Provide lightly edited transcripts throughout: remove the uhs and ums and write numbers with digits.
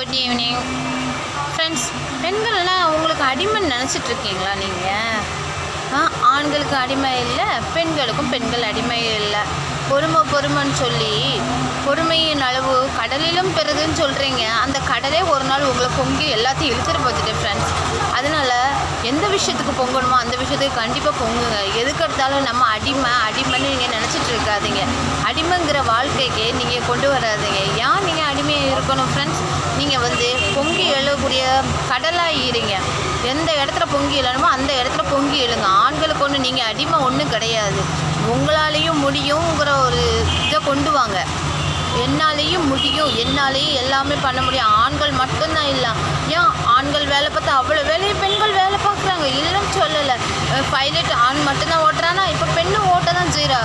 Good evening friends. பெண்கள்லாம் உங்களுக்கு அடிமைன்னு நினச்சிட்ருக்கீங்களா நீங்கள்? ஆண்களுக்கு அடிமை இல்லை, பெண்களுக்கும் பெண்கள் அடிமை இல்லை. பொறுமைன்னு சொல்லி பொறுமையின் அளவு கடலிலும் பெறுதுன்னு சொல்கிறீங்க. அந்த கடலே ஒரு நாள் உங்களை பொங்கி எல்லாத்தையும் இழுத்துட்டு போச்சுட்டு ஃப்ரெண்ட்ஸ். அதனால் எந்த விஷயத்துக்கு பொங்கணுமோ அந்த விஷயத்துக்கு கண்டிப்பாக பொங்குங்க. எதுக்கு எடுத்தாலும் நம்ம அடிமைன்னு நீங்கள் நினச்சிட்டு இருக்காதீங்க. அடிமைங்கிற வாழ்க்கைக்கு நீங்கள் கொண்டு வராதீங்க. ஏன் நீங்கள் அடிமையாக இருக்கணும் ஃப்ரெண்ட்ஸ்? நீங்கள் பொங்கி எழக்கூடிய கடலாக இருங்க. எந்த இடத்துல பொங்கி எழணுமோ அந்த இடத்துல பொங்கி எழுங்க. ஆண்களுக்கு ஒன்று நீங்கள் அடிமை ஒன்றும் கிடையாது. உங்களாலேயும் முடியுங்கிற ஒரு இதை கொண்டு வாங்க. என்னாலேயும் முடியும், என்னாலேயும் எல்லாமே பண்ண முடியும். ஆண்கள் மட்டும்தான் இல்லை. ஏன் ஆண்கள் வேலை பார்த்தா அவ்வளோ வேலையை பெண்கள் வேலை பார்க்குறாங்க, இல்லைன்னு சொல்லலை. பைலட் ஆண் மட்டும்தான் ஓட்டுறானா, இப்போ பெண்ணும் ஓட்ட தான் செய்கிறா.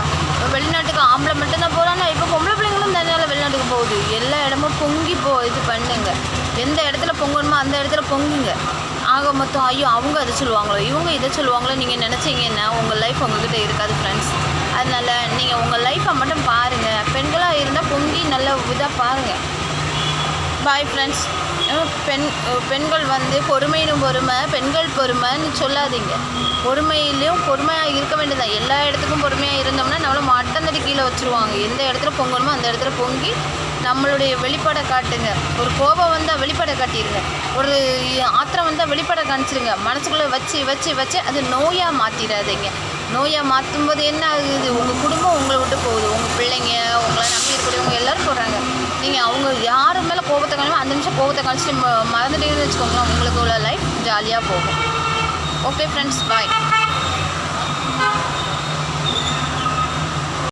வெளிநாட்டுக்கு ஆம்பளை மட்டும்தான் போகிறானா, இப்போ பொம்பளை பிள்ளைங்களும் தனியால் வெளிநாட்டுக்கு போகுது. எல்லா இடமும் பொங்கி இது பண்ணுங்க. எந்த இடத்துல பொங்கணுமோ அந்த இடத்துல பொங்குங்க. ஆக மொத்தம் ஐயோ அவங்க அதை சொல்லுவாங்களோ இவங்க இதை சொல்லுவாங்களோ நீங்கள் நினச்சிங்கன்னா உங்கள் லைஃப் உங்ககிட்ட இருக்காது ஃப்ரெண்ட்ஸ். அதனால் நீங்கள் உங்கள் லைஃப்பை மட்டும் பாருங்கள். பெண்களாக இருந்தால் பொங்கி நல்ல இதாக பாருங்கள். Bye friends. பெண்கள் பொறுமையிலும் பொறுமை, பெண்கள் பொறுமைன்னு சொல்லாதீங்க. பொறுமையிலையும் பொறுமையாக இருக்க வேண்டியதான். எல்லா இடத்துக்கும் பொறுமையாக இருந்தோம்னா நம்மளை மட்டந்தடி கீழே வச்சுருவாங்க. எந்த இடத்துல பொங்கணுமோ அந்த இடத்துல பொங்கி நம்மளுடைய வெளிப்பாடை காட்டுங்க. ஒரு கோபம் வந்தால் வெளிப்பாடை காட்டிடுங்க. ஒரு ஆத்திரம் வந்தால் வெளிப்பாடை காமிச்சிருங்க. மனசுக்குள்ளே வச்சு அது நோயாக மாற்றிடாதீங்க. நோயாக மாற்றும்போது என்ன ஆகுது? உங்கள் குடும்பம் உங்களை விட்டு போகுது. உங்கள் பிள்ளைங்க, உங்களை நம்பி இருக்கக்கூடியவங்க எல்லோரும் போகிறாங்க. நீங்கள் அவங்க யார் மேலே கோபத்தை காணுமோ அந்த நிமிஷம் கோபத்தை காமிச்சிட்டு மறந்துட்டீங்கன்னு வச்சுக்கோங்களேன். உங்களுக்கு உள்ள லைஃப் ஜாலியாக போகும். ஓகே ஃப்ரெண்ட்ஸ், பாய்.